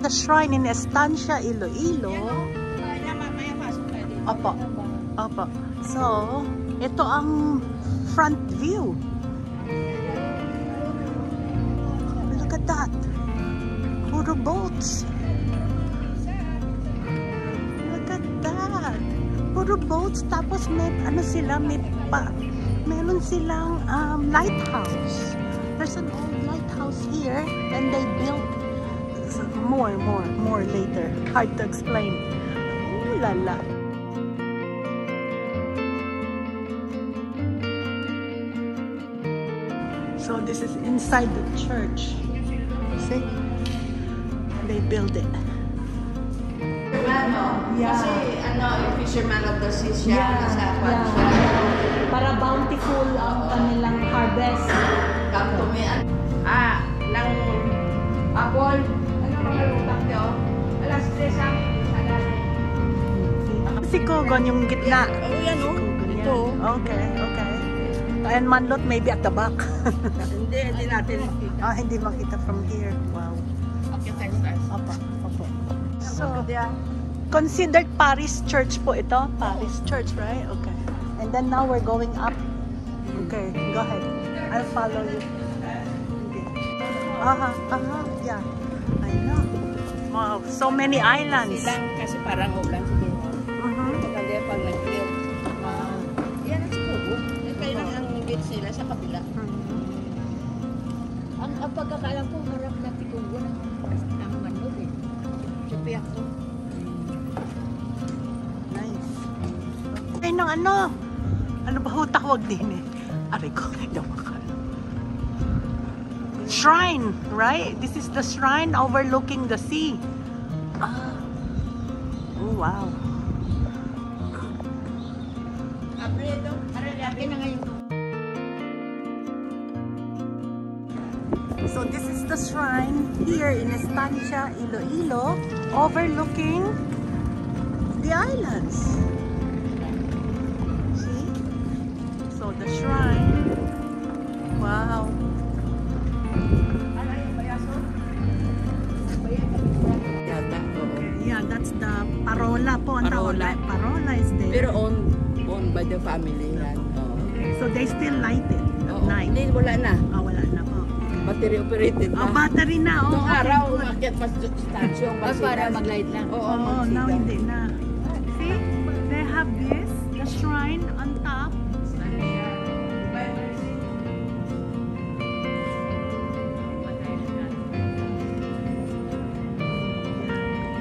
the shrine in Estancia, Iloilo. Opo. Opo. So, ito ang front view. Look at that. Puro boats. Look at that. Puro boats. Tapos may, ano sila, meron silang lighthouse. There's an old lighthouse here, and they built more later. Hard to explain. Ooh la la. So this is inside the church. See? They build it. Yeah. Kasi yung fisherman of the sea siya. Para bountiful ang kanilang harvest. Kaptumian. Lang apple. Ano mga lutak nyo? Alas 3 ang sagari. Si Kogon yung gitna. Yan o. Ito. Okay. And Manlot maybe at the back. Hindi natin makita. Hindi makita from here. Wow. Okay, thanks guys. Opo. So, considered Paris Church po ito. Paris Church, right? Okay. And then now we're going up. Okay, go ahead. I'll follow you. Yeah. I know. Wow, so many islands. Silang kasi parang ulan siguro. Maganda pag nag-clear. Yan ang siguro. Kaya lang ang gate sila sa kabila. Ang pagkakalam ko, harap na Tikungo ng Manlot eh. Sa piyak ko. Nice. Ay, nang ano ba ho tawag din eh? Aray ko, shrine, right? This is the shrine overlooking the sea. Oh, wow. So this is the shrine here in Estancia, Iloilo, overlooking the islands. See? So the shrine. Wow. Yeah, that's the parola po. Parola is there. Pero owned by the family yan. So they still light it at night. Hindi, wala na. Wala na po. Battery operated na. Battery na. Itong araw, umakyat pa sa statue. Para mag-light lang. Now hindi na. See? They have this, the shrine on top.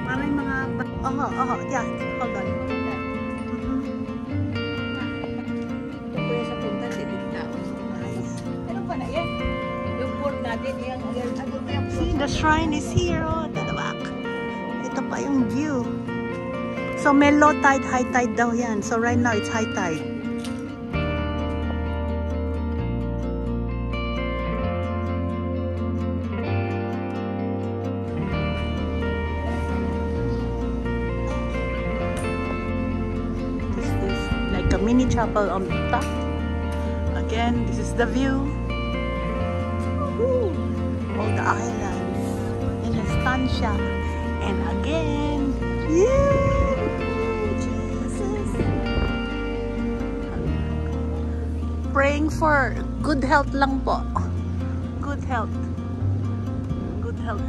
Parang mga... yeah. Hold on. See, the shrine is here, to the back. Ito pa yung view. So may low tide, high tide daw yan. So right now it's high tide. This is like a mini chapel on top. Again, this is the view. All the islands in Estancia. And again, Jesus. Praying for good health lang po. Good health. Good health.